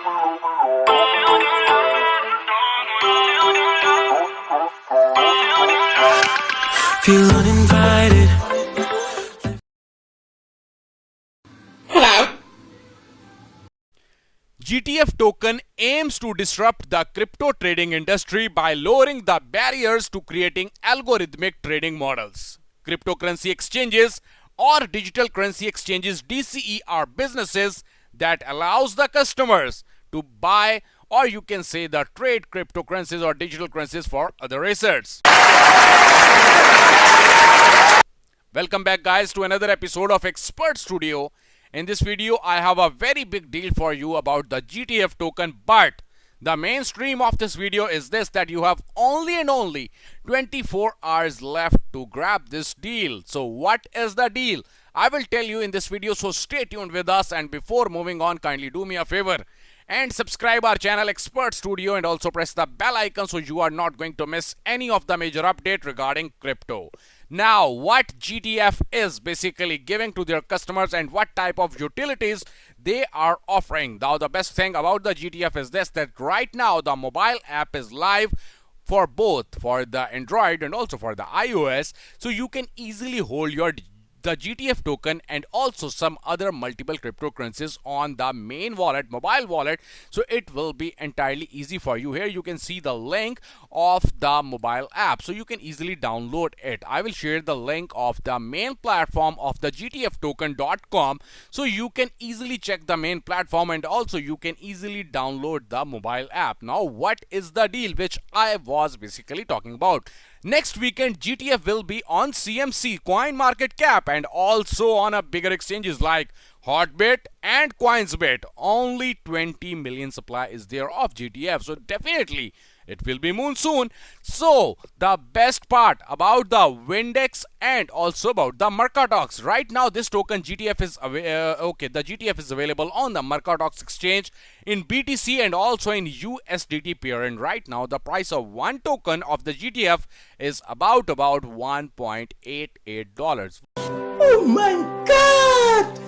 Feel uninvited. Hello. GTF token aims to disrupt the crypto trading industry by lowering the barriers to creating algorithmic trading models. Cryptocurrency exchanges or digital currency exchanges DCE are businesses that allows the customers to buy, or you can say the trade cryptocurrencies or digital currencies for other assets. Welcome back guys to another episode of Expert Studio. In this video I have a very big deal for you about the GTF token, but the mainstream of this video is this, that you have only and only 24 hours left to grab this deal. So what is the deal? I will tell you in this video, so stay tuned with us, and before moving on, kindly do me a favor and subscribe our channel Expert Studio and also press the bell icon so you are not going to miss any of the major update regarding crypto. Now, what GTF is basically giving to their customers and what type of utilities they are offering. Now, the best thing about the GTF is this, that right now the mobile app is live for both for the Android and also for the iOS, so you can easily hold the GTF token and also some other multiple cryptocurrencies on the main wallet, mobile wallet, so it will be entirely easy for you. Here you can see the link of the mobile app, so you can easily download it. I will share the link of the main platform of the gtftoken.com, so you can easily check the main platform and also you can easily download the mobile app. Now, what is the deal which I was basically talking about? Next weekend, GTF will be on CMC, CoinMarketCap, and also on a bigger exchanges like Hotbit and Coinsbit. Only 20 million supply is there of GTF, so definitely it will be moon soon. So the best part about the Windex and also about the Mercatox, right now this token GTF is the GTF is available on the Mercatox exchange in BTC and also in USDT pair, and right now the price of one token of the GTF is about $1.88. Oh my god!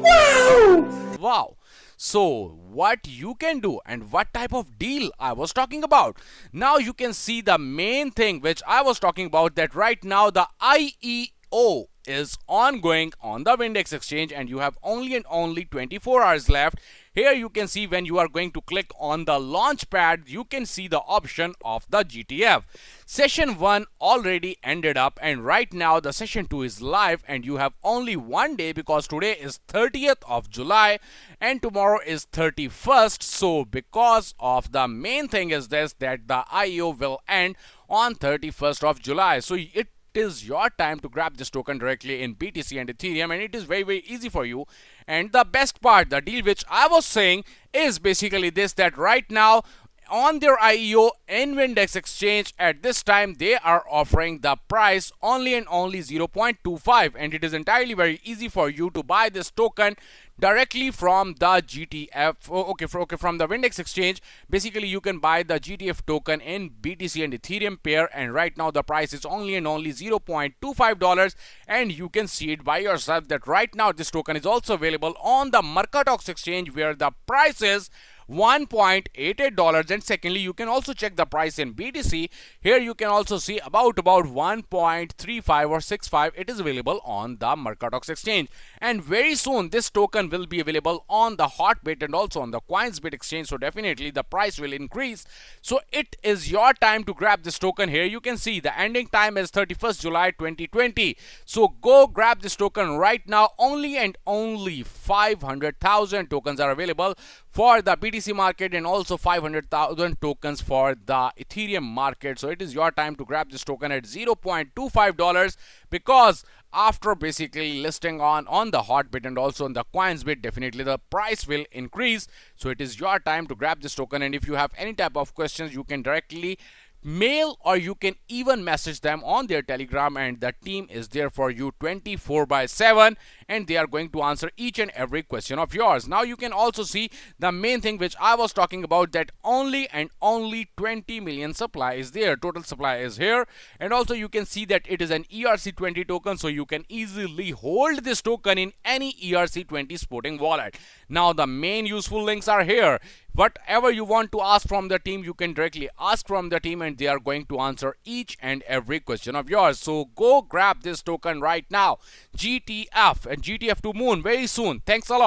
Wow! Wow. So what you can do and what type of deal I was talking about. Now you can see the main thing which I was talking about, that right now the IEO is ongoing on the Windex exchange and you have only and only 24 hours left. Here you can see when you are going to click on the launch pad, you can see the option of the GTF. Session 1 already ended up and right now the session 2 is live and you have only one day because today is 30th of July and tomorrow is 31st. So because of the main thing is this, that the IEO will end on 31st of July. So it is your time to grab this token directly in BTC and Ethereum, and it is very easy for you. And the best part, the deal which I was saying is basically this, that right now on their IEO in Windex exchange at this time they are offering the price only and only 0.25, and it is entirely very easy for you to buy this token directly from the GTF from the Windex exchange. Basically you can buy the GTF token in BTC and Ethereum pair, and right now the price is only and only $0.25, and you can see it by yourself that right now this token is also available on the Mercatox exchange where the price is $1.88, and secondly you can also check the price in BTC. Here you can also see about 1.35 or 65. It is available on the Mercatox exchange, and very soon this token will be available on the Hotbit and also on the Coinsbit exchange, so definitely the price will increase. So it is your time to grab this token. Here you can see the ending time is 31st July 2020, so go grab this token right now. Only and only 500,000 tokens are available for the BTC market and also 500,000 tokens for the Ethereum market. So it is your time to grab this token at $0.25 because after basically listing on the Hotbit and also on the Coinsbit, definitely the price will increase. So it is your time to grab this token, and if you have any type of questions you can directly mail or you can even message them on their Telegram, and the team is there for you 24/7. and they are going to answer each and every question of yours. Now you can also see the main thing which I was talking about, that only and only 20 million supply is there. Total supply is here, and also you can see that it is an ERC20 token, so you can easily hold this token in any ERC20 sporting wallet. Now the main useful links are here. Whatever you want to ask from the team, you can directly ask from the team and they are going to answer each and every question of yours. So go grab this token right now. GTF and GTF to moon very soon. Thanks a lot.